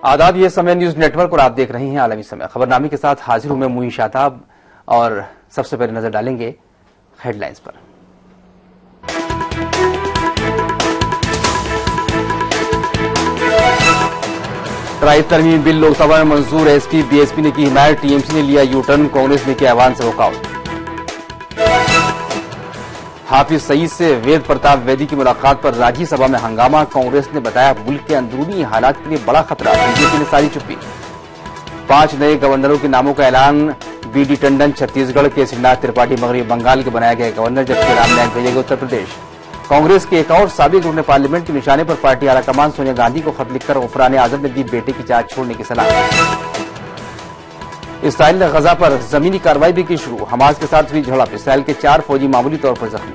आदाब, ये समय न्यूज नेटवर्क और आप देख रहे हैं आलमी समय। खबरनामे के साथ हाजिर हूं मैं मुई शाताब और सबसे पहले नजर डालेंगे हेडलाइंस पर। ट्राई तरमीम बिल लोकसभा में मंजूर। एसपी बीएसपी ने की हिमायत, टीएमसी ने लिया यू टर्न, कांग्रेस ने किया ऐवान से वॉकआउट। हाफिज सईद से वेद प्रताप वैदी की मुलाकात पर राज्यसभा में हंगामा। कांग्रेस ने बताया मुल्क के अंदरूनी हालात के लिए बड़ा खतरा, बीजेपी ने सारी चुप्पी। 5 नए गवर्नरों के नामों का ऐलान। बीडी टंडन छत्तीसगढ़, केसरीनाथ त्रिपाठी मगरबी बंगाल के बनाया गया गवर्नर, जबकि राम नायक भेजेगा उत्तर प्रदेश। कांग्रेस के एक और साबिक रुकन पार्लियामेंट के निशाने पर पार्टी आलाकमान सोनिया गांधी को खत लिखकर गफरान आजम ने दी बेटे की जांच छोड़ने की सलाह। इसराइल ने गजा पर जमीनी कार्रवाई भी की शुरू। हमास के साथ हुई झड़प, इसराइल के 4 फौजी मामूली तौर पर जख्मी।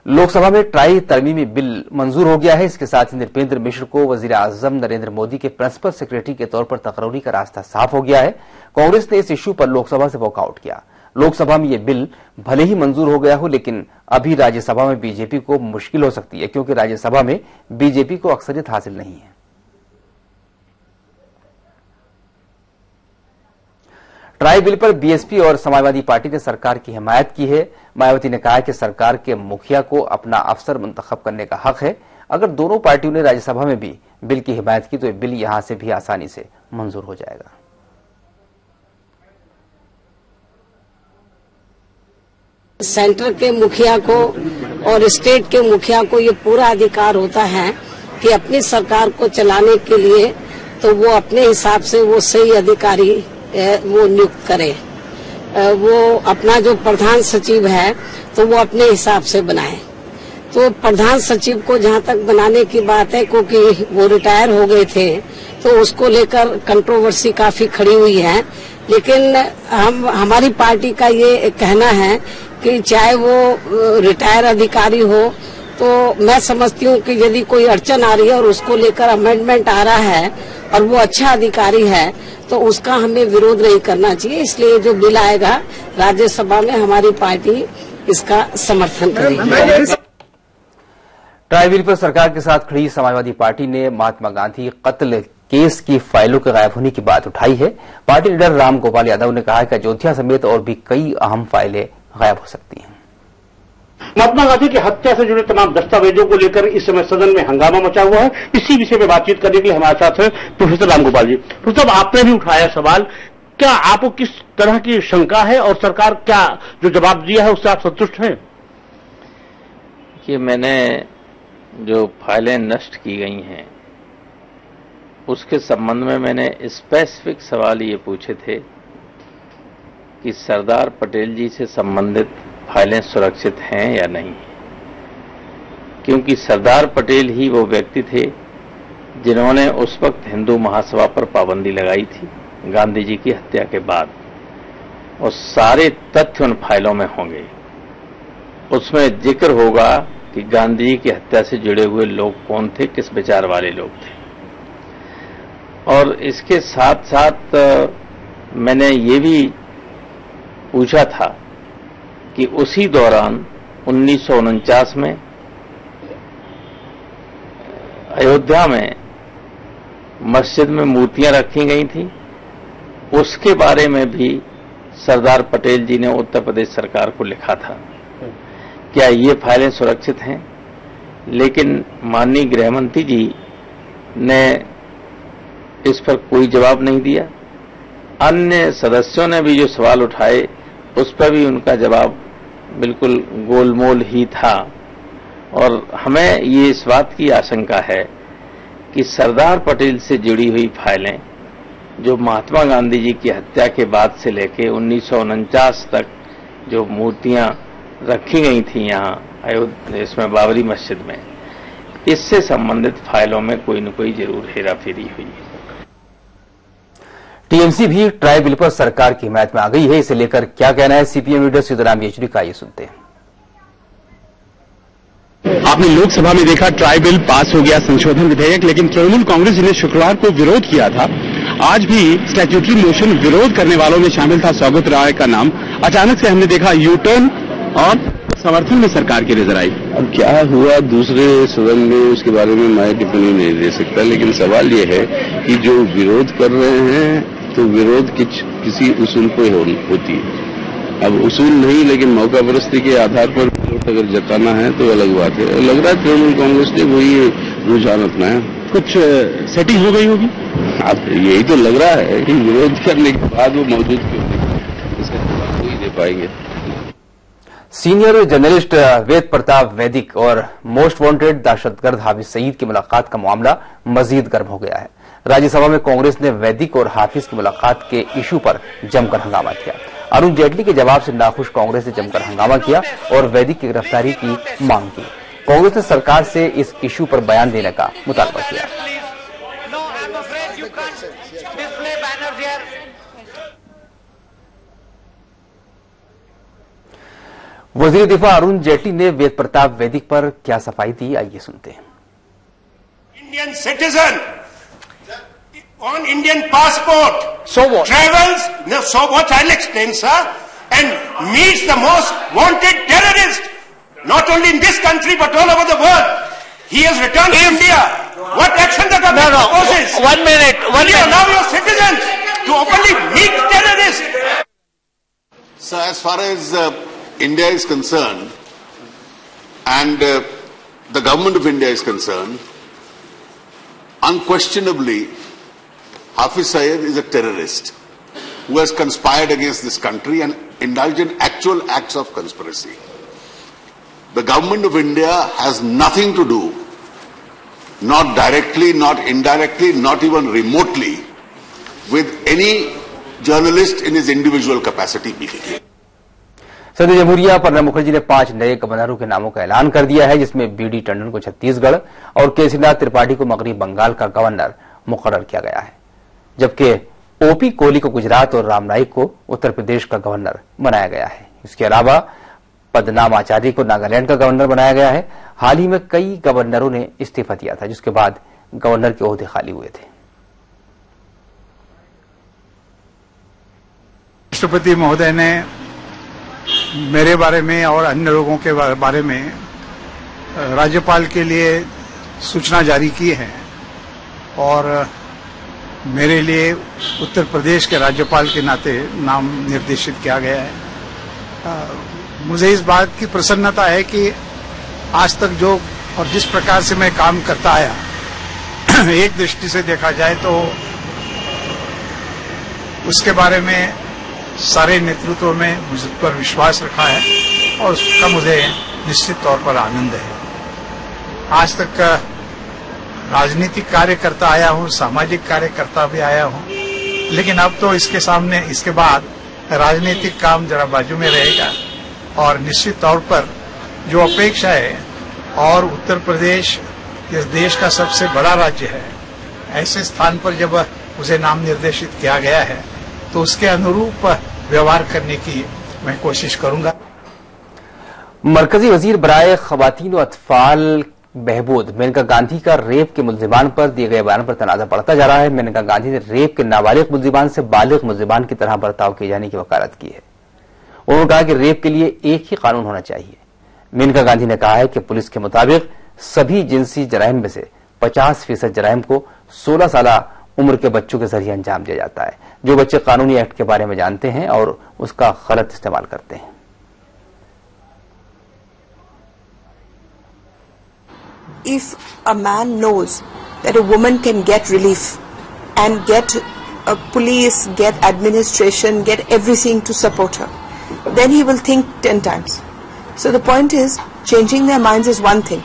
लोकसभा में ट्राई तरमीमी बिल मंजूर हो गया है। इसके साथ ही नृपेंद्र मिश्र को वजीर आजम नरेंद्र मोदी के प्रिंसिपल सेक्रेटरी के तौर पर तकर्री का रास्ता साफ हो गया है। कांग्रेस ने इस इश्यू पर लोकसभा से वॉकआउट किया। लोकसभा में यह बिल भले ही मंजूर हो गया हो, लेकिन अभी राज्यसभा में बीजेपी को मुश्किल हो सकती है, क्योंकि राज्यसभा में बीजेपी को अक्सरियत हासिल नहीं है। ट्राई बिल पर बीएसपी और समाजवादी पार्टी ने सरकार की हिमायत की है। मायावती ने कहा कि सरकार के मुखिया को अपना अफसर मुंतखब करने का हक है। अगर दोनों पार्टियों ने राज्यसभा में भी बिल की हिमायत की तो यह बिल यहां से भी आसानी से मंजूर हो जाएगा। सेंटर के मुखिया को और स्टेट के मुखिया को ये पूरा अधिकार होता है कि अपनी सरकार को चलाने के लिए तो वो अपने हिसाब से वो सही अधिकारी वो नियुक्त करे। वो अपना जो प्रधान सचिव है तो वो अपने हिसाब से बनाए। तो प्रधान सचिव को जहाँ तक बनाने की बात है, क्योंकि वो रिटायर हो गए थे तो उसको लेकर कंट्रोवर्सी काफी खड़ी हुई है। लेकिन हमारी पार्टी का ये कहना है कि चाहे वो रिटायर अधिकारी हो, तो मैं समझती हूँ कि यदि कोई अड़चन आ रही है और उसको लेकर अमेंडमेंट आ रहा है और वो अच्छा अधिकारी है तो उसका हमें विरोध नहीं करना चाहिए। इसलिए जो बिल आएगा राज्यसभा में हमारी पार्टी इसका समर्थन करेगी। ट्राई बिल पर सरकार के साथ खड़ी समाजवादी पार्टी ने महात्मा गांधी कत्ल केस की फाइलों के गायब होने की बात उठाई है। पार्टी लीडर राम गोपाल यादव ने कहा कि अयोध्या समेत और भी कई अहम फाइलें गायब हो सकती हैं। महात्मा गांधी की हत्या से जुड़े तमाम दस्तावेजों को लेकर इस समय सदन में हंगामा मचा हुआ है। इसी विषय में बातचीत करने के लिए हमारे साथ हैं प्रोफेसर राम गोपाल जी। प्रोफेसर, आपने भी उठाया सवाल, क्या आपको किस तरह की शंका है और सरकार क्या जो जवाब दिया है उससे आप संतुष्ट हैं? कि मैंने जो फाइलें नष्ट की गई हैं उसके संबंध में मैंने स्पेसिफिक सवाल ये पूछे थे कि सरदार पटेल जी से संबंधित फाइलें सुरक्षित हैं या नहीं, क्योंकि सरदार पटेल ही वो व्यक्ति थे जिन्होंने उस वक्त हिंदू महासभा पर पाबंदी लगाई थी गांधी जी की हत्या के बाद, और सारे तथ्य उन फाइलों में होंगे। उसमें जिक्र होगा कि गांधी जी की हत्या से जुड़े हुए लोग कौन थे, किस विचार वाले लोग थे। और इसके साथ साथ मैंने ये भी पूछा था कि उसी दौरान 1949 में अयोध्या में मस्जिद में मूर्तियां रखी गई थी, उसके बारे में भी सरदार पटेल जी ने उत्तर प्रदेश सरकार को लिखा था। क्या ये फाइलें सुरक्षित हैं? लेकिन माननीय गृहमंत्री जी ने इस पर कोई जवाब नहीं दिया। अन्य सदस्यों ने भी जो सवाल उठाए उस पर भी उनका जवाब बिल्कुल गोलमोल ही था। और हमें ये इस बात की आशंका है कि सरदार पटेल से जुड़ी हुई फाइलें जो महात्मा गांधी जी की हत्या के बाद से लेके 1949 तक जो मूर्तियां रखी गई थी यहाँ अयोध्या इसमें बाबरी मस्जिद में, इससे संबंधित फाइलों में कोई न कोई जरूर हेराफेरी हुई है। टीएमसी भी ट्राई बिल पर सरकार की हिमायत में आ गई है। इसे लेकर क्या कहना है सीपीएम लीडर सीताराम येचुरी का, ये सुनते हैं। आपने लोकसभा में देखा ट्राई बिल पास हो गया, संशोधन विधेयक, लेकिन तृणमूल कांग्रेस ने शुक्रवार को विरोध किया था। आज भी स्टैट्यूटरी मोशन विरोध करने वालों में शामिल था सौगत राय का नाम। अचानक से हमने देखा यू टर्न और समर्थन में सरकार की नजर आई। अब क्या हुआ दूसरे सदन में उसके बारे में मैं टिप्पणी नहीं दे सकता, लेकिन सवाल ये है कि जो विरोध कर रहे हैं तो विरोध किसी उसूल पर होती है। अब उसूल नहीं, लेकिन मौका परस्ती के आधार पर विरोध अगर जताना है तो अलग बात है। लग रहा है तृणमूल कांग्रेस ने वही रुझान अपनाया। कुछ सेटिंग हो गई होगी। अब यही तो लग रहा है कि विरोध करने के बाद वो मौजूद क्यों नहीं, इसका जवाब नहीं दे पाएंगे। सीनियर जर्नलिस्ट वेद प्रताप वैदिक और मोस्ट वांटेड दहशतगर्द हाफिज सईद की मुलाकात का मामला मजीद गर्म हो गया है। राज्यसभा में कांग्रेस ने वैदिक और हाफिज की मुलाकात के इशू पर जमकर हंगामा किया। अरुण जेटली के जवाब से नाखुश कांग्रेस ने जमकर हंगामा किया और वैदिक की गिरफ्तारी की मांग की। कांग्रेस ने सरकार से इस इशू पर बयान देने का मुतालबा किया। वजीर दिफा अरुण जेटली ने वेद प्रताप वैदिक पर क्या सफाई दी, आइए सुनते हैं। Indian citizen on Indian passport. So what? Travels, no, so what? I'll explain, sir. And meets the most wanted terrorist, not only in this country but all over the world. He has returned to India. What action the government proposes? One minute. Will you allow your citizens to openly meet terrorists? So as far as India is concerned, and the government of India is concerned, unquestionably, Hafiz Saeed is a terrorist who has conspired against this country and indulged in actual acts of conspiracy. The government of India has nothing to do, not directly, not indirectly, not even remotely, with any journalist in his individual capacity. सदर जमहूरिया प्रणब मुखर्जी ने 5 नए गवर्नरों के नामों का ऐलान कर दिया है, जिसमें बीडी टंडन को छत्तीसगढ़ और केसरीनाथ त्रिपाठी को मगरबी बंगाल का गवर्नर मुकर्रर किया गया है, जबकि ओपी कोहली को गुजरात और राम नाईक को उत्तर प्रदेश का गवर्नर बनाया गया है। इसके अलावा पद्मनाभ आचार्य को नागालैंड का गवर्नर बनाया गया है। हाल ही में कई गवर्नरों ने इस्तीफा दिया था, जिसके बाद गवर्नर के ओहदे खाली हुए थे। राष्ट्रपति महोदय ने मेरे बारे में और अन्य लोगों के बारे में राज्यपाल के लिए सूचना जारी की है और मेरे लिए उत्तर प्रदेश के राज्यपाल के नाते नाम निर्देशित किया गया है। मुझे इस बात की प्रसन्नता है कि आज तक जो और जिस प्रकार से मैं काम करता आया, एक दृष्टि से देखा जाए तो उसके बारे में सारे नेतृत्व में मुझ पर विश्वास रखा है और उसका मुझे निश्चित तौर पर आनंद है। आज तक राजनीतिक कार्य करता आया हूं, सामाजिक कार्य करता भी आया हूं, लेकिन अब तो इसके बाद राजनीतिक काम जरा बाजू में रहेगा और निश्चित तौर पर जो अपेक्षा है, और उत्तर प्रदेश इस देश का सबसे बड़ा राज्य है, ऐसे स्थान पर जब उसे नाम निर्देशित किया गया है तो उसके अनुरूप व्यवहार करने की मैं कोशिश करूंगा। मरकजी वजीर बराए खवातीन और अतफाल बहबूद मेनका गांधी का रेप के मुल्जिमान पर दिए गए बयान पर तनाज़ा बढ़ता जा रहा है। मेनका गांधी ने रेप के नाबालिग मुल्जिमान से बालिग मुल्जिमान की तरह बर्ताव किए जाने की वकालत की है। उन्होंने कहा कि रेप के लिए एक ही कानून होना चाहिए। मेनका गांधी ने कहा है कि पुलिस के मुताबिक सभी जिनसी जराइम में से 50% जराइम को 16 साल उम्र के बच्चों के जरिए अंजाम दिया जाता है, जो बच्चे कानूनी एक्ट के बारे में जानते हैं और उसका गलत इस्तेमाल करते हैं। If a man knows that a woman can get relief and get a police, get administration, get everything to support her, then he will think 10 times. So the point is, changing their minds is one thing,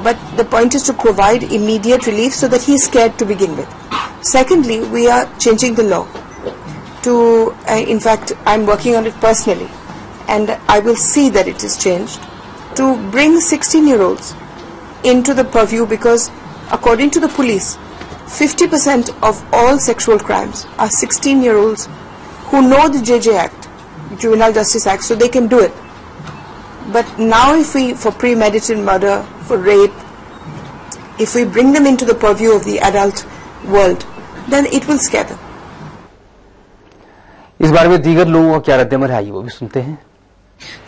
but the point is to provide immediate relief so that he is scared to begin with. Secondly, we are changing the law to, in fact, I'm working on it personally, and I will see that it is changed to bring 16-year-olds into the purview, because according to the police, 50% of all sexual crimes are 16-year-olds who know the JJ Act, Juvenile Justice Act, so they can do it. But now if we, for premeditated murder, for rape, if we bring them into the purview of the adult world, then it will scare them. इस बारे में दीगर लोगों का क्या रद्द-ए-अमल है, आइए वो भी सुनते हैं।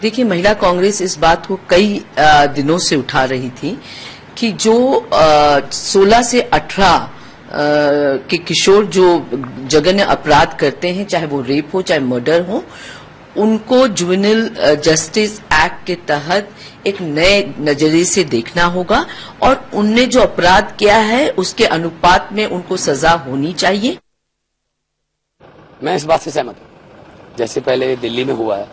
देखिए, महिला कांग्रेस इस बात को कई दिनों से उठा रही थी कि जो 16 से 18 के किशोर जो जघन्य अपराध करते हैं, चाहे वो रेप हो चाहे मर्डर हो, उनको जुवेनाइल जस्टिस एक्ट के तहत एक नए नजरिए से देखना होगा और उनने जो अपराध किया है उसके अनुपात में उनको सजा होनी चाहिए। मैं इस बात से सहमत हूं। जैसे पहले दिल्ली में हुआ है,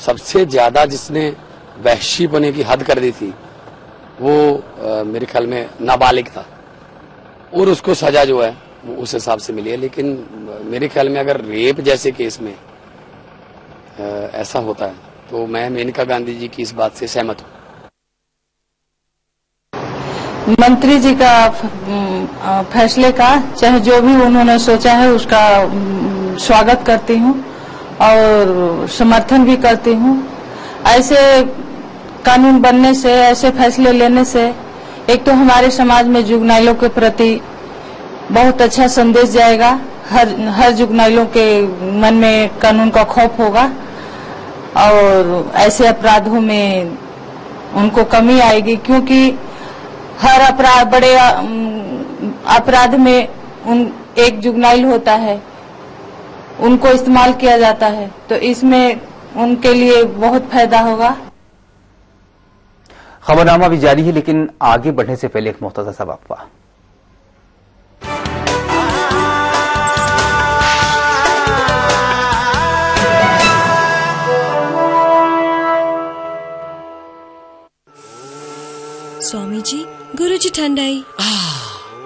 सबसे ज्यादा जिसने वहशीपने की हद कर दी थी वो मेरे ख्याल में नाबालिग था और उसको सजा जो है वो उस हिसाब से मिली है। लेकिन मेरे ख्याल में अगर रेप जैसे केस में ऐसा होता है तो मैं मेनका गांधी जी की इस बात से सहमत हूं। मंत्री जी का फैसले का चाहे जो भी उन्होंने सोचा है उसका स्वागत करती हूं और समर्थन भी करती हूं। ऐसे कानून बनने से, ऐसे फैसले लेने से एक तो हमारे समाज में जुगनाइलों के प्रति बहुत अच्छा संदेश जाएगा। हर जुगनाइलों के मन में कानून का खौफ होगा और ऐसे अपराधों में उनको कमी आएगी, क्योंकि हर अपराध, बड़े अपराध में एक जुगनाइल होता है, उनको इस्तेमाल किया जाता है, तो इसमें उनके लिए बहुत फायदा होगा। खबरनामा भी जारी है, लेकिन आगे बढ़ने से पहले एक मुख्तसर सा वक्फा। स्वामी जी, गुरुजी ठंडाई।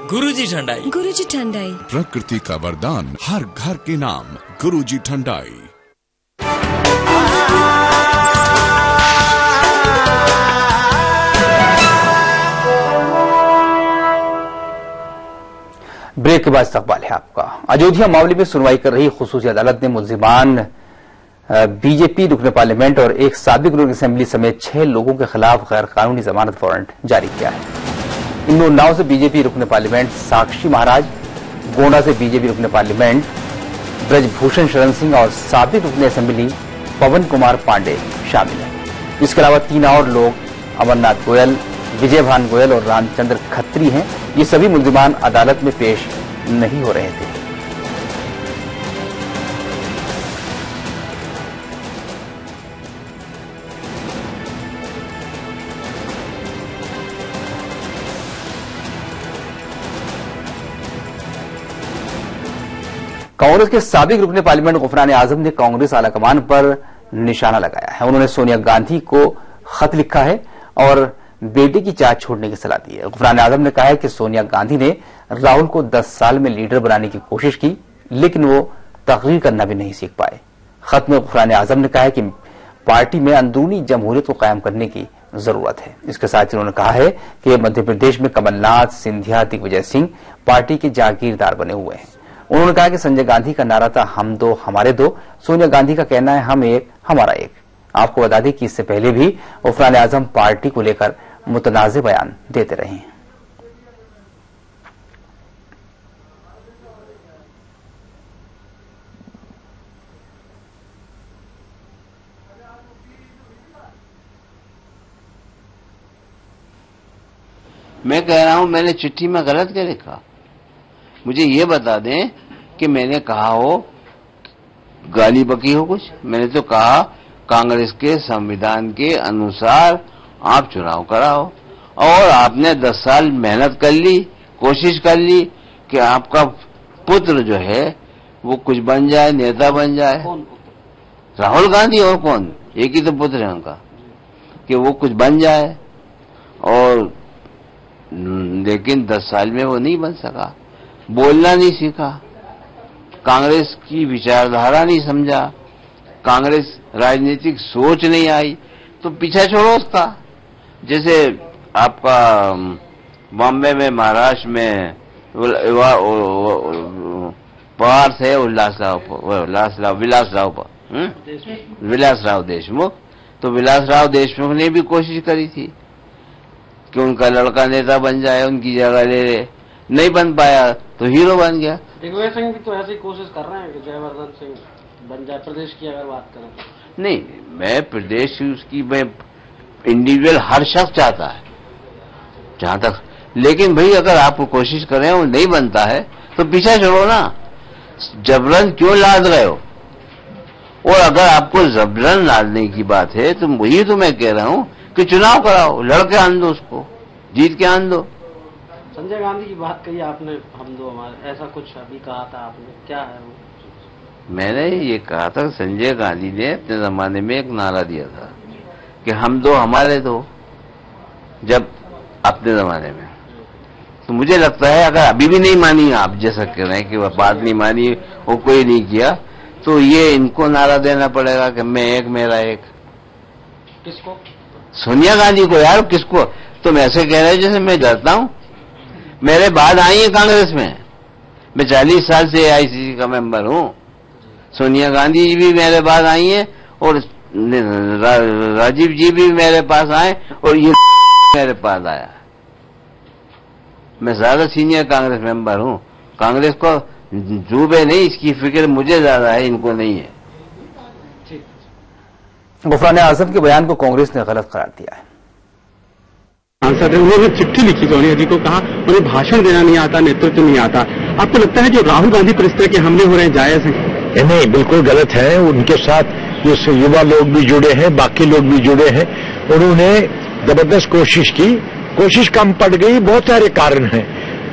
गुरुजी ठंडाई, गुरुजी ठंडाई, प्रकृति का वरदान, हर घर के नाम गुरुजी ठंडाई। ब्रेक के बाद इस्तकबाल है आपका। अयोध्या मामले में सुनवाई कर रही खुसूसी अदालत ने मुल्जिमान बीजेपी रुकन पार्लियामेंट और एक साबिक रुकन असेंबली समेत 6 लोगों के खिलाफ गैर कानूनी जमानत वारंट जारी किया है। इन उन्नाव से बीजेपी रुकन पार्लियामेंट साक्षी महाराज, गोंडा से बीजेपी रुकन पार्लियामेंट ब्रजभूषण शरण सिंह और साबिक रुकन असेंबली पवन कुमार पांडे शामिल हैं। इसके अलावा 3 और लोग अमरनाथ गोयल, विजय भान गोयल और रामचंद्र खत्री हैं। ये सभी मुल्जिमान अदालत में पेश नहीं हो रहे थे। कांग्रेस के साबिक रुकने पार्लियामेंट गुफरान आजम ने कांग्रेस आलाकमान पर निशाना लगाया है। उन्होंने सोनिया गांधी को खत लिखा है और बेटे की चाह छोड़ने की सलाह दी है। गुफरान आजम ने कहा है कि सोनिया गांधी ने राहुल को 10 साल में लीडर बनाने की कोशिश की, लेकिन वो तकरीर करना भी नहीं सीख पाए। खत में गुफरान आजम ने कहा है कि पार्टी में अंदरूनी जमहूरियत को कायम करने की जरूरत है। इसके साथ ही उन्होंने कहा है कि मध्य प्रदेश में कमलनाथ, सिंधिया, दिग्विजय सिंह पार्टी के जागीरदार बने हुए हैं। उन्होंने कहा कि संजय गांधी का नारा था हम दो हमारे दो, सोनिया गांधी का कहना है हम एक हमारा एक। आपको बता दें कि इससे पहले भी गुफरान आजम पार्टी को लेकर मुतनाज़े बयान देते रहे हैं। मैं कह रहा हूं मैंने चिट्ठी में गलत क्या लिखा? मुझे ये बता दें कि मैंने कहा हो गाली बकी हो कुछ? मैंने तो कहा कांग्रेस के संविधान के अनुसार आप चुनाव कराओ और आपने 10 साल मेहनत कर ली, कोशिश कर ली कि आपका पुत्र जो है वो कुछ बन जाए, नेता बन जाए। राहुल गांधी और कौन? एक ही तो पुत्र है उनका, कि वो कुछ बन जाए, और लेकिन 10 साल में वो नहीं बन सका। बोलना नहीं सीखा, कांग्रेस की विचारधारा नहीं समझा, कांग्रेस राजनीतिक सोच नहीं आई, तो पीछा छोड़ो उसका। जैसे आपका बॉम्बे में, महाराष्ट्र में पवार थे विलासराव देशमुख, तो विलासराव देशमुख ने भी कोशिश करी थी कि उनका लड़का नेता बन जाए, उनकी जगह ले ले, नहीं बन पाया तो हीरो बन गया। दिग्विजय सिंह भी तो ऐसी कोशिश कर रहे हैं कि जयवर्धन सिंह बन जाए प्रदेश की, अगर बात करें। नहीं, मैं प्रदेश की मैं इंडिविजुअल हर शख्स चाहता है जहां तक, लेकिन भाई अगर आप कोशिश करें वो नहीं बनता है तो पीछा छोड़ो ना, जबरन क्यों लाद रहे हो? और अगर आपको जबरन लादने की बात है तो वही तो मैं कह रहा हूं कि चुनाव कराओ, लड़के आन दो, उसको जीत के आन दो। संजय गांधी की बात कही आपने, हम दो हमारे, ऐसा कुछ अभी कहा था आपने, क्या है वो? मैंने ये कहा था, संजय गांधी ने अपने जमाने में एक नारा दिया था कि हम दो हमारे दो, जब अपने जमाने में। तो मुझे लगता है अगर अभी भी नहीं मानी, आप जैसा कह रहे हैं कि वह बात नहीं मानी, वो कोई नहीं किया, तो ये इनको नारा देना पड़ेगा कि मैं एक मेरा एक। किसको? सोनिया गांधी को यार, किसको? तुम ऐसे कह रहे हो जैसे मैं डरता हूं। मेरे बाद आई है कांग्रेस में, मैं 40 साल से AICC का मेंबर हूं। सोनिया गांधी जी भी मेरे बाद आई हैं और राजीव जी भी मेरे पास आए और ये मेरे पास आया। मैं ज्यादा सीनियर कांग्रेस मेंबर हूं। कांग्रेस को जुबे नहीं, इसकी फिक्र मुझे ज्यादा है, इनको नहीं है। गुफरान आजम के बयान को कांग्रेस ने गलत करार दिया है। सांसद है, उन्होंने चिट्ठी लिखी सोनिया जी को, कहा उन्हें भाषण देना नहीं आता, नेतृत्व नहीं आता। आपको लगता है जो राहुल गांधी पर इस तरह के हमले हो रहे हैं जायज है? नहीं, बिल्कुल गलत है। उनके साथ ये युवा लोग भी जुड़े हैं, बाकी लोग भी जुड़े हैं। उन्होंने जबरदस्त कोशिश की, कोशिश कम पड़ गई, बहुत सारे कारण हैं।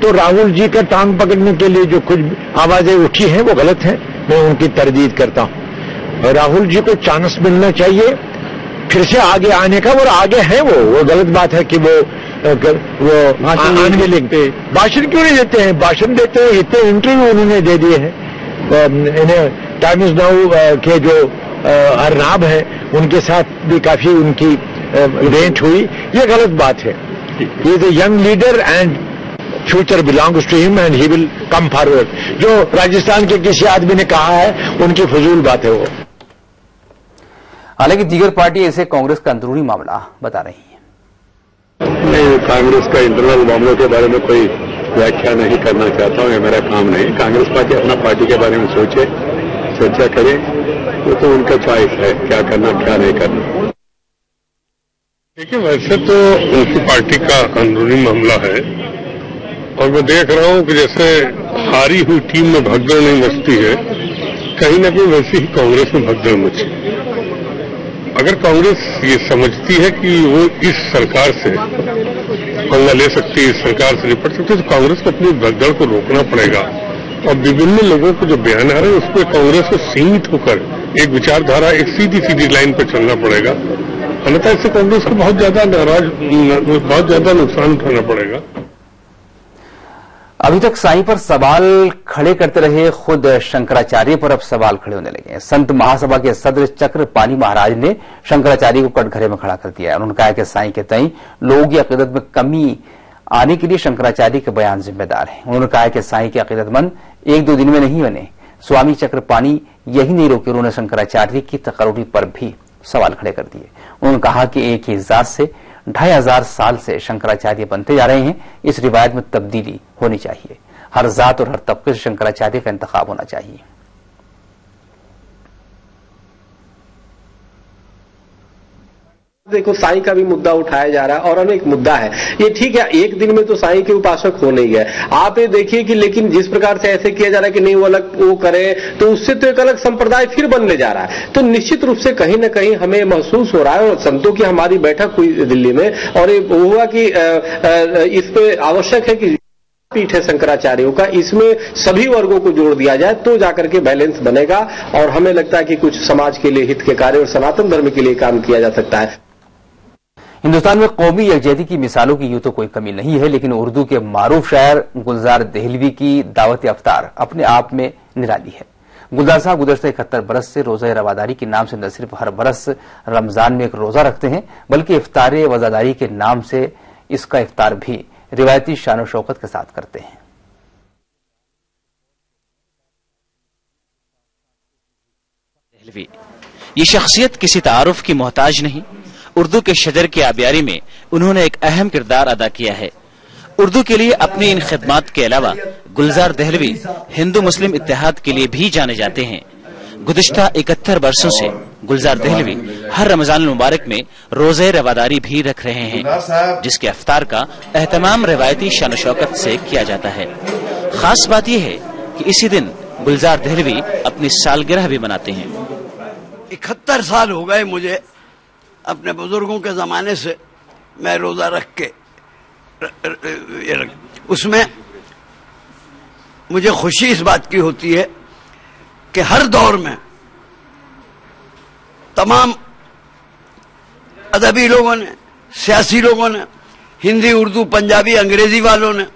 तो राहुल जी का टांग पकड़ने के लिए जो कुछ आवाजें उठी हैं वो गलत है, मैं उनकी तरदीद करता हूं। राहुल जी को चांस मिलना चाहिए फिर से आगे आने का, और आगे है वो गलत बात है कि वो भाषण में लिखते, भाषण क्यों नहीं देते हैं? भाषण देते हैं, इतने इंटरव्यू उन्होंने दे दिए हैं। इन्हें टाइम्स नाउ के जो अरनाब है उनके साथ भी काफी उनकी भेंट हुई, ये गलत बात है। He is a young leader and future belongs to him and he will come forward. जो राजस्थान के किसी आदमी ने कहा है उनकी फजूल बात है वो। हालांकि दीगर पार्टी इसे कांग्रेस का अंदरूनी मामला बता रही है। मैं कांग्रेस का इंटरनल मामलों के बारे में कोई व्याख्या नहीं करना चाहता हूं, ये मेरा काम नहीं। कांग्रेस पार्टी अपना पार्टी के बारे में सोचे, चर्चा करे, वो तो उनका चॉइस है क्या करना क्या नहीं करना। देखिए, वैसे तो उनकी पार्टी का अंदरूनी मामला है और मैं देख रहा हूं कि जैसे हारी हुई टीम में भगदड़ नहीं मचती है, कहीं न कहीं वैसे ही कांग्रेस में भगदड़ मची। अगर कांग्रेस ये समझती है कि वो इस सरकार से पंगा ले सकती है, इस सरकार से निपट सकती है, तो कांग्रेस को अपनी भगदड़ को रोकना पड़ेगा। और विभिन्न लोगों को जो बयान आ रहे हैं उस पर कांग्रेस को सीमित होकर एक विचारधारा, एक सीधी लाइन पर चलना पड़ेगा, अन्यथा इससे कांग्रेस को बहुत ज्यादा नुकसान उठाना पड़ेगा। अभी तक साईं पर सवाल खड़े करते रहे खुद शंकराचार्य पर अब सवाल खड़े होने लगे हैं। संत महासभा के सदर चक्रपाणी महाराज ने शंकराचार्य को कटघरे में खड़ा कर दिया है। उन्होंने कहा कि साईं के तई लोगों की अकीदत में कमी आने के लिए शंकराचार्य के बयान जिम्मेदार है। उन्होंने कहा कि साईं के अकीदतमंद 1-2 दिन में नहीं बने। स्वामी चक्रपाणी यही नहीं रोके, उन्होंने शंकराचार्य की तकर्री पर भी सवाल खड़े कर दिए। उन्होंने कहा कि एक ही जात से 2500 साल से शंकराचार्य बनते जा रहे हैं, इस रिवायत में तब्दीली होनी चाहिए। हर जात और हर तबके से शंकराचार्य का इंतखाब होना चाहिए। देखो, साईं का भी मुद्दा उठाया जा रहा है और अनेक मुद्दा है। ये ठीक है, एक दिन में तो साईं के उपासक हो नहीं गए। आप ये देखिए कि लेकिन जिस प्रकार से ऐसे किया जा रहा है कि नहीं वो अलग वो करे, तो उससे तो एक अलग संप्रदाय फिर बनने जा रहा है। तो निश्चित रूप से कहीं ना कहीं हमें महसूस हो रहा है, और संतों की हमारी बैठक हुई दिल्ली में और ये हुआ कि इस पे आवश्यक है कि पीठ है शंकराचार्यों का, इसमें सभी वर्गों को जोड़ दिया जाए तो जाकर के बैलेंस बनेगा। और हमें लगता है कि कुछ समाज के लिए हित के कार्य और सनातन धर्म के लिए काम किया जा सकता है। हिंदुस्तान में कौमी यकजहती की मिसालों की यूं तो कोई कमी नहीं है, लेकिन उर्दू के मारूफ शायर गुलजार देहलवी की दावत अफ्तार अपने आप में निराली है। गुलजार साहब गुज़श्ता 71 बरस से रोज़ा रवादारी के नाम से न सिर्फ हर बरस रमजान में एक रोजा रखते हैं, बल्कि इफ्तार वज़ादारी के नाम से इसका इफ्तार भी रिवायती शान शौकत के साथ करते हैं। ये शख्सियत किसी तारुफ की मोहताज नहीं। उर्दू के शजर की आबियारी में उन्होंने एक अहम किरदार अदा किया है। उर्दू के लिए अपनी इन खिदमात के अलावा गुलजार देहलवी हिंदू मुस्लिम इत्तेहाद के लिए भी जाने जाते हैं। गुज़िश्ता 71 वर्षों से गुलजार दहलवी हर रमजान मुबारक में रोजे रवादारी भी रख रहे हैं, जिसके इफ्तार का एहतमाम रिवायती शान शौकत से किया जाता है। खास बात यह है कि इसी दिन गुलजार दहलवी अपनी सालगिरह भी मनाते हैं। 71 साल हो गए मुझे, अपने बुजुर्गों के जमाने से मैं रोजा रख के उसमें मुझे खुशी इस बात की होती है कि हर दौर में तमाम अदबी लोगों ने, सियासी लोगों ने, हिंदी, उर्दू, पंजाबी, अंग्रेजी वालों ने,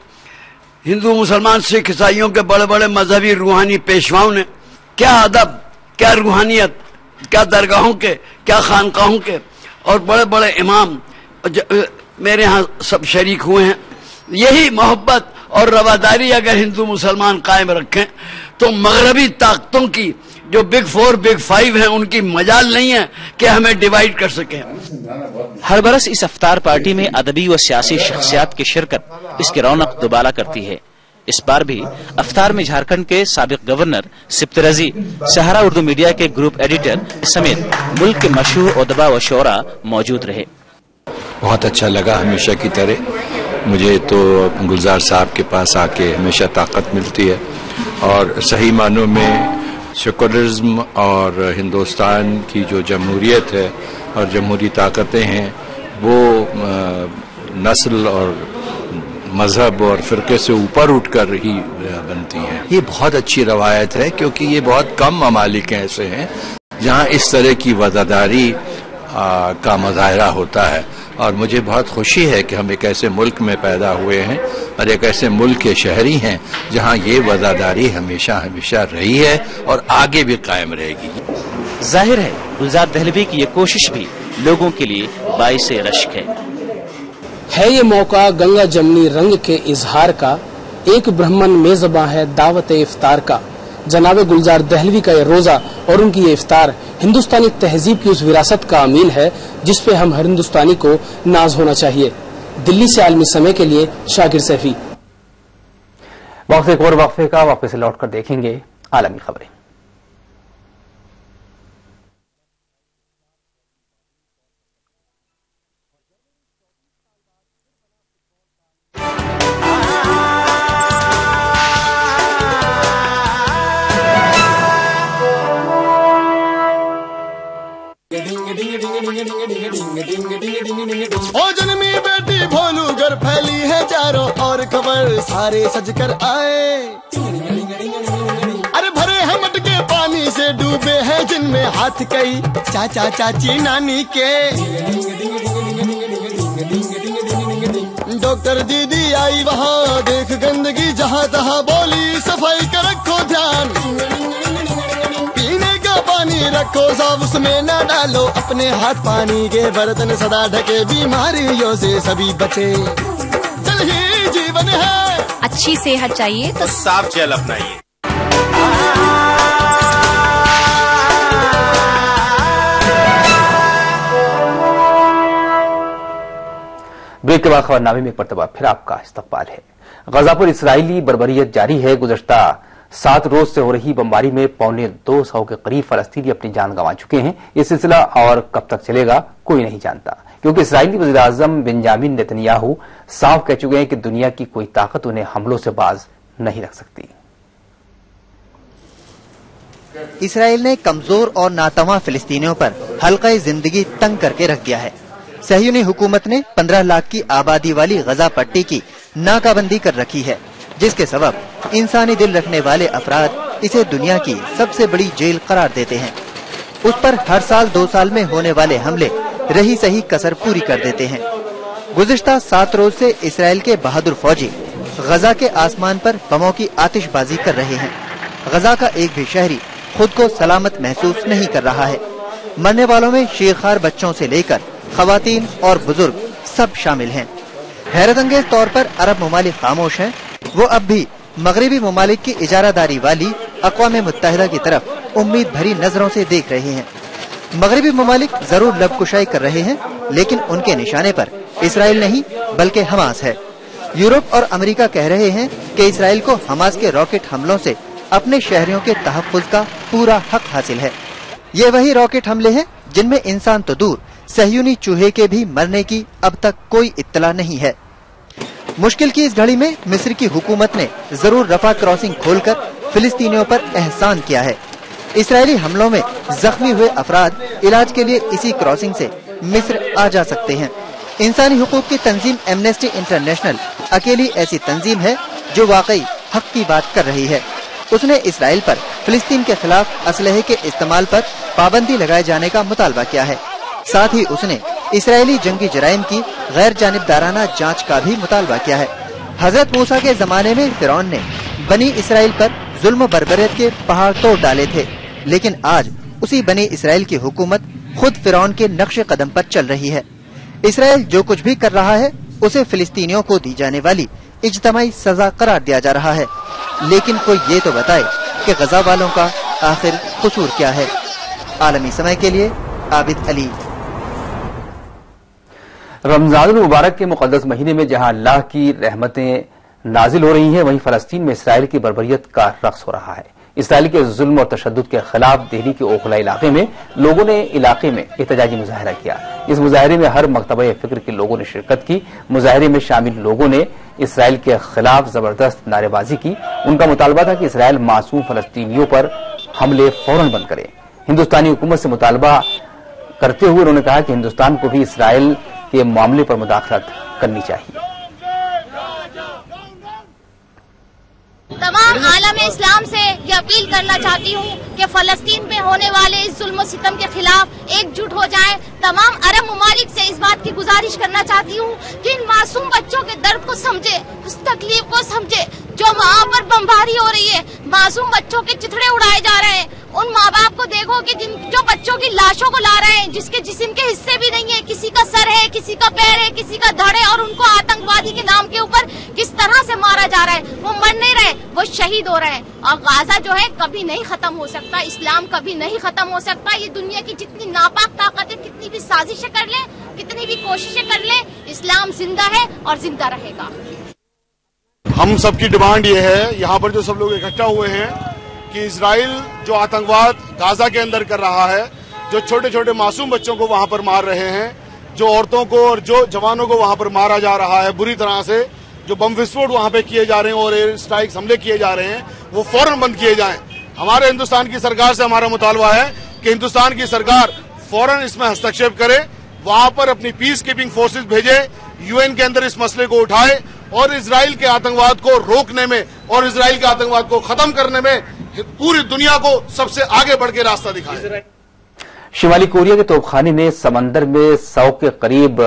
हिंदू, मुसलमान, सिख, ईसाइयों के बड़े बड़े मजहबी रूहानी पेशवाओं ने क्या अदब, क्या रूहानियत, क्या दरगाहों के, क्या खानकाहों के और बड़े बड़े इमाम मेरे यहाँ सब शरीक हुए हैं। यही मोहब्बत और रवादारी अगर हिंदू मुसलमान कायम रखें तो मगरबी ताकतों की जो बिग 4, बिग 5 हैं उनकी मजाल नहीं है कि हमें डिवाइड कर सकें। हर बरस इस इफ्तार पार्टी में अदबी व सियासी शख्सियात की शिरकत इसकी रौनक दुबाला करती है। इस बार भी इफ्तार में झारखंड के साबिक गवर्नर सिप्त रजी, सहारा उर्दू मीडिया के ग्रुप एडिटर समेत मुल्क के मशहूर उदबा व शोरा मौजूद रहे। बहुत अच्छा लगा, हमेशा की तरह। मुझे तो गुलजार साहब के पास आके हमेशा ताकत मिलती है और सही मानों में सेकुलरिज्म और हिंदुस्तान की जो जमहूरियत है और जमहूरी ताकतें हैं वो नस्ल और मजहब और फिरके से ऊपर उठकर ही बनती हैं। ये बहुत अच्छी रवायत है क्योंकि ये बहुत कम ममालिक ऐसे हैं जहाँ इस तरह की वफादारी का मुजाहरा होता है और मुझे बहुत खुशी है कि हम एक ऐसे मुल्क में पैदा हुए हैं और एक ऐसे मुल्क के शहरी हैं जहां ये वफादारी हमेशा हमेशा रही है और आगे भी कायम रहेगी। जाहिर है गुलजार दहलवी की ये कोशिश भी लोगों के लिए बाइसे रश्क है ये मौका गंगा जमनी रंग के इजहार का, एक ब्राह्मण मेजबां है दावत इफ्तार का। जनाब गुलजार दहलवी का ये रोजा और उनकी ये इफ्तार हिंदुस्तानी तहजीब की उस विरासत का अमील है जिस पे हम हर हिंदुस्तानी को नाज होना चाहिए। दिल्ली से आलमी समय के लिए शाकिर सैफी। वक्त एक और वक्फे का, वापस से लौटकर देखेंगे आलमी खबरें। ओ जन्मी बेटी भोलू घर फैली है चारों और खबर सारे सज कर आए। अरे भरे हैं मटके पानी से डूबे हैं जिनमें हाथ कई चाचा चाची नानी के। डॉक्टर दीदी आई वहाँ देख गंदगी जहाँ तहाँ, बोली सफाई का रखो ध्यान। पीने का पानी रखो साफ, उसमें न डालो अपने हाथ, पानी के बर्तन सदा ढके, बीमारियों से सभी बचे। जल ही जीवन है, अच्छी सेहत चाहिए तो साफ जल अपनाइए। ब्रेक के बाद खबरनामे में एक मरतबा फिर आपका इस्तकबाल है। गजा पर इसराइली बर्बरियत जारी है। गुज़श्ता 7 रोज से हो रही बमबारी में 250 के करीब फलस्तीनी अपनी जान गंवा चुके हैं। ये सिलसिला और कब तक चलेगा कोई नहीं जानता, क्योंकि इसराइली वज़ीर आज़म बेंजामिन नेतन्याहू साफ कह चुके हैं कि दुनिया की कोई ताकत उन्हें हमलों से बाज नहीं रख सकती। इसराइल ने कमजोर और नातवा फिलिस्तीनियों पर हल्का जिंदगी तंग करके रख दिया है। सहयूनी हुकूमत ने 15 लाख की आबादी वाली गजा पट्टी की नाकाबंदी कर रखी है, जिसके सबब इंसानी दिल रखने वाले अफराद इसे दुनिया की सबसे बड़ी जेल करार देते हैं। उस पर हर साल 2 साल में होने वाले हमले रही सही कसर पूरी कर देते हैं। गुज़िश्ता 7 रोज से इसराइल के बहादुर फौजी गजा के आसमान पर बमों की आतिशबाजी कर रहे हैं। गजा का एक भी शहरी खुद को सलामत महसूस नहीं कर रहा है। मरने वालों में शेरखार बच्चों से लेकर खवातीन और बुजुर्ग सब शामिल हैं। हैरत अंगेज तौर पर अरब ममालिक खामोश हैं। वो अब भी मगरबी ममालिक की इजारादारी वाली अक़वाम मुत्तहिदा की तरफ उम्मीद भरी नजरों से देख रहे हैं। मगरबी ममालिक जरूर लबकुशाई कर रहे हैं, लेकिन उनके निशाने पर इसराइल नहीं बल्कि हमास है। यूरोप और अमेरिका कह रहे हैं कि इसराइल को हमास के रॉकेट हमलों से अपने शहरियों के तहफ्फुज का पूरा हक हासिल है। ये वही रॉकेट हमले हैं जिनमें इंसान तो दूर, सहयूनी चूहे के भी मरने की अब तक कोई इत्तला नहीं है। मुश्किल की इस घड़ी में मिस्र की हुकूमत ने जरूर रफा क्रॉसिंग खोलकर फिलिस्तीनियों पर एहसान किया है। इसराइली हमलों में जख्मी हुए अफराद इलाज के लिए इसी क्रॉसिंग से मिस्र आ जा सकते हैं। इंसानी हुकूक की तंजीम एमनेस्टी इंटरनेशनल अकेली ऐसी तंजीम है जो वाकई हक की बात कर रही है। उसने इसराइल पर फिलिस्तीन के खिलाफ असलहे के इस्तेमाल पर पाबंदी लगाए जाने का मुतालबा किया है। साथ ही उसने इसराइली जंगी जराइम की गैर जानिबदाराना जांच का भी मुतालबा किया है। हजरत मूसा के जमाने में फिरौन ने बनी इसराइल पर जुल्म बर्बरियत के पहाड़ तोड़ डाले थे, लेकिन आज उसी बनी इसराइल की हुकूमत खुद फिरौन के नक्शे कदम पर चल रही है। इसराइल जो कुछ भी कर रहा है उसे फिलिस्तीनियों को दी जाने वाली इज्तमाई सजा करार दिया जा रहा है। लेकिन कोई ये तो बताए कि गजा वालों का आखिर कसूर क्या है। आलमी समय के लिए आबिद अली। रमजान मुबारक के मुकद्दस महीने में जहां अल्लाह की रहमतें नाजिल हो रही हैं, वहीं फलस्तीन में इसराइल की बर्बरियत का रक्स हो रहा है। इसराइल के जुल्म और तशद्दुद के खिलाफ दिल्ली के ओखला इलाके में लोगों ने इलाके में एहतजाजी मुजाहरा किया। इस मुजाहरे में हर मकतबे फिक्र के लोगों ने शिरकत की। मुजाहरे में शामिल लोगों ने इसराइल के खिलाफ जबरदस्त नारेबाजी की। उनका मुतालबा था कि इसराइल मासूम फलस्तीनियों पर हमले फौरन बंद करे। हिंदुस्तानी हुकूमत से मुतालबा करते हुए उन्होंने कहा कि हिंदुस्तान को भी इसराइल के मामले पर मुदाखलत करनी चाहिए। तमाम आलम इस्लाम से ये अपील करना चाहती हूँ कि फलस्तीन में होने वाले इस जुल्म सितम के खिलाफ एकजुट हो जाएं। तमाम अरब ममालिक से इस बात की गुजारिश करना चाहती हूँ कि इन मासूम बच्चों के दर्द को समझे, उस तकलीफ को समझे जो वहाँ पर बमबारी हो रही है। मासूम बच्चों के चिथड़े उड़ाए जा रहे हैं। उन माँ बाप को देखो कि जो बच्चों की लाशों को ला रहे हैं, जिसके जिस्म के हिस्से भी नहीं है, किसी का सर है, किसी का पैर है, किसी का धड़ है, और उनको आतंकवादी के नाम के ऊपर किस तरह से मारा जा रहा है। वो मर नहीं रहे, वो शहीद हो रहे हैं। और गाजा जो है कभी नहीं खत्म हो सकता, इस्लाम कभी नहीं खत्म हो सकता। ये दुनिया की जितनी नापाक ताकतें कितनी भी साजिशें कर ले, कितनी भी कोशिशें कर ले, इस्लाम जिंदा है और जिंदा रहेगा। हम सबकी डिमांड ये है, यहाँ पर जो सब लोग इकट्ठा हुए हैं, कि इजराइल जो आतंकवाद गाजा के अंदर कर रहा है, जो छोटे छोटे मासूम बच्चों को वहां पर मार रहे हैं, जो औरतों को और जो जवानों को वहां पर मारा जा रहा है बुरी तरह से, जो बम विस्फोट वहां पे किए जा रहे हैं और एयर स्ट्राइक हमले किए जा रहे हैं, वो फौरन बंद किए जाएं। हमारे हिंदुस्तान की सरकार से हमारा मुतालबा है कि हिंदुस्तान की सरकार फौरन इसमें हस्तक्षेप करे, वहां पर अपनी पीस कीपिंग फोर्सेज भेजे, यूएन के अंदर इस मसले को उठाए और इजराइल के आतंकवाद को रोकने में और इजराइल के आतंकवाद को खत्म करने में पूरी दुनिया को सबसे आगे बढ़ के रास्ता दिखाए। शिमाली कोरिया के तोपखाने ने समंदर में 100 के करीब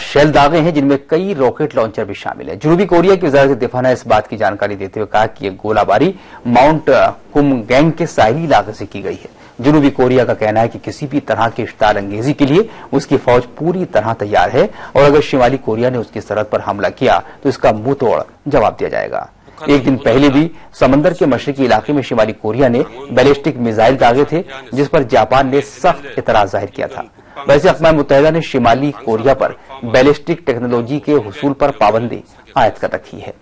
शेल दागे हैं, जिनमें कई रॉकेट लॉन्चर भी शामिल हैं। जनूबी कोरिया की वजारत दिफा ने इस बात की जानकारी देते हुए कहा कि यह गोलाबारी माउंट कुमगैंग के साहिली इलाके से की गई है। जनूबी कोरिया का कहना है कि किसी भी तरह की इश्तार अंगेजी के लिए उसकी फौज पूरी तरह तैयार है और अगर शिमाली कोरिया ने उसकी सरहद पर हमला किया तो इसका मुंह तोड़ जवाब दिया जाएगा। एक दिन पहले भी समंदर के मशरकी इलाके में शिमाली कोरिया ने बैलिस्टिक मिसाइल दागे थे, जिस पर जापान ने सख्त एतराज जाहिर किया था। वैसे अक़वाम मुत्तहिदा ने शिमाली कोरिया पर बैलिस्टिक टेक्नोलॉजी के हुसूल पर पाबंदी आयद कर रखी है।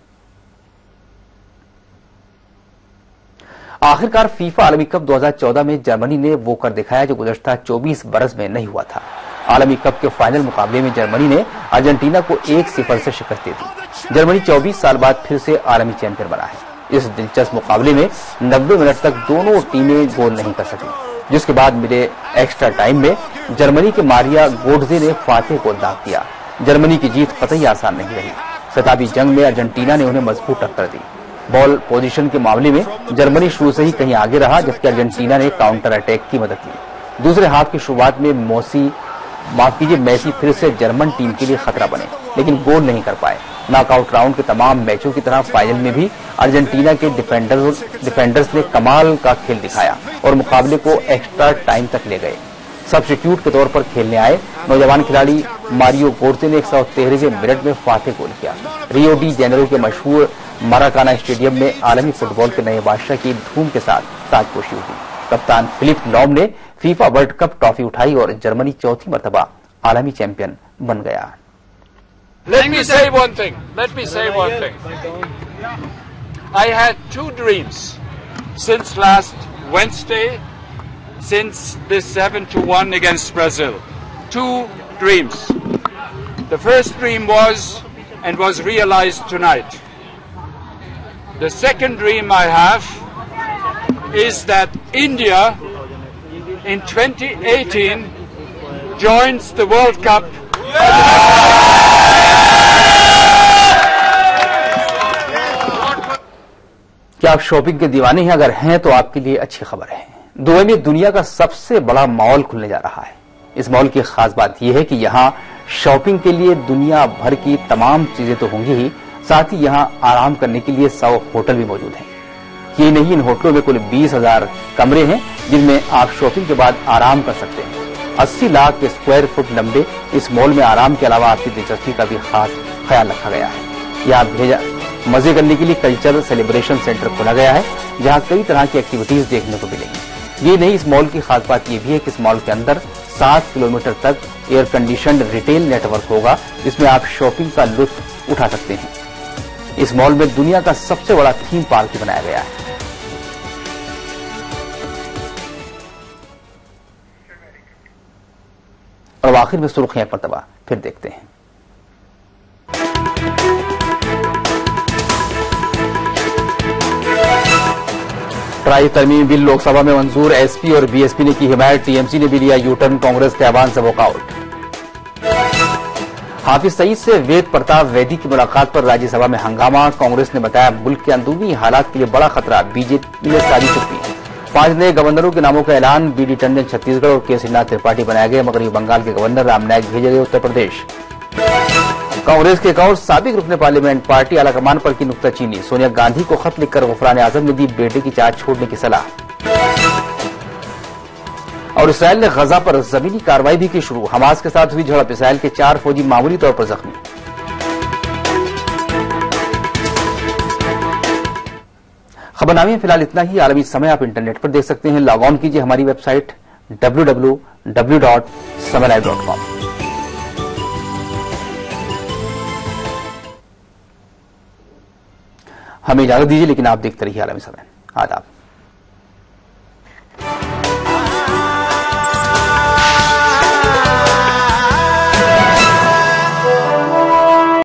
आखिरकार फीफा आलमी कप 2014 में जर्मनी ने वो कर दिखाया जो गुज़श्ता 24 बरस में नहीं हुआ था। आलमी कप के फाइनल मुकाबले में जर्मनी ने अर्जेंटीना को 1-0 से शिकस्त दे दी। जर्मनी 24 साल बाद फिर से आलमी चैंपियन बना है। इस दिलचस्प मुकाबले में 90 मिनट तक दोनों टीमें गोल नहीं कर सकी, जिसके बाद मिले एक्स्ट्रा टाइम में जर्मनी के मारिया गोड्जे ने फातेह को दाग दिया। जर्मनी की जीत कतई आसान नहीं रही। खिताबी जंग में अर्जेंटीना ने उन्हें मजबूत टक्कर दी। बॉल पोजीशन के मामले में जर्मनी शुरू से ही कहीं आगे रहा, जबकि अर्जेंटीना ने काउंटर अटैक की मदद ली। दूसरे हाफ की शुरुआत में मेसी फिर से जर्मन टीम के लिए खतरा बने, लेकिन गोल नहीं कर पाए। नॉकआउट राउंड के तमाम मैचों की तरह फाइनल में भी अर्जेंटीना के डिफेंडर्स ने कमाल का खेल दिखाया और मुकाबले को एक्स्ट्रा टाइम तक ले गए। सब्स्टिट्यूट के तौर पर खेलने आए नौजवान खिलाड़ी मारियो गोड्जे ने 113वें मिनट में फातेह गोल किया। रियो डी जेनेरो के मशहूर माराकाना स्टेडियम में आलमी फुटबॉल के नए बादशाह की धूम के साथ ताजपोशी हुई। कप्तान फिलिप लॉम ने फीफा वर्ल्ड कप ट्रॉफी उठाई और जर्मनी चौथी मरतबा आलमी चैंपियन बन गया। Let me say one thing. I had two dreams since last Wednesday, since this 7-1 against Brazil. Two dreams. The first dream was and was realized tonight. The second dream I have is that India in 2018 joins the World Cup. क्या आप shopping के दीवाने हैं? अगर हैं तो आपके लिए अच्छी खबर है। दुबई में दुनिया का सबसे बड़ा मॉल खुलने जा रहा है। इस मॉल की खास बात यह है कि यहाँ शॉपिंग के लिए दुनिया भर की तमाम चीजें तो होंगी ही, साथ ही यहाँ आराम करने के लिए 100 होटल भी मौजूद हैं। ये नहीं, इन होटलों में कुल 20,000 कमरे हैं जिनमें आप शॉपिंग के बाद आराम कर सकते हैं। 80 लाख स्क्वायर फुट लंबे इस मॉल में आराम के अलावा आपकी दिलचस्पी का भी खास ख्याल रखा गया है। यहाँ मजे करने के लिए कल्चरल सेलिब्रेशन सेंटर खोला गया है, जहाँ कई तरह की एक्टिविटीज देखने को मिलेंगी। ये नहीं, इस मॉल की खास बात यह भी है कि इस मॉल के अंदर 7 किलोमीटर तक एयर कंडीशनड रिटेल नेटवर्क होगा, जिसमें आप शॉपिंग का लुत्फ उठा सकते हैं। इस मॉल में दुनिया का सबसे बड़ा थीम पार्क भी बनाया गया है। और आखिर में सुर्खियां एक मरतबा फिर देखते हैं। ट्राई तरमीमी बिल लोकसभा में मंजूर, एसपी और बीएसपी ने की हिमायत, टीएमसी ने भी लिया यूटर्न, कांग्रेस के ऐवान से वॉकआउट। हाफिज सईद से वेद प्रताप वैदी की मुलाकात पर राज्यसभा में हंगामा, कांग्रेस ने बताया मुल्क के अंदरूनी हालात के लिए बड़ा खतरा, बीजेपी ने सारी चुप्पी। 5 नए गवर्नरों के नामों का ऐलान, बीडी टंडन छत्तीसगढ़ और के श्रीनाथ त्रिपाठी बनाए गए, मगरबी बंगाल के गवर्नर राम नाईक भेजे गए उत्तर प्रदेश। कांग्रेस के एक और साबिक रुकने पार्लियामेंट पार्टी आलाकमान पर की नुक्ताचीनी, सोनिया गांधी को खत लिखकर गुफरान आजम ने दी बेटे की चार्ज छोड़ने की सलाह। और इसराइल ने गजा पर जमीनी कार्रवाई भी की शुरू, हमास के साथ हुई झड़प, इसराइल के 4 फौजी मामूली तौर पर जख्मी। खबरनामे में फिलहाल इतना ही। आलमी समय आप इंटरनेट पर देख सकते हैं, लॉग ऑन कीजिए हमारी वेबसाइट www.samaylive.com। हमें इजाजत दीजिए, लेकिन आप देखते रहिए आलमी समय। आदाब।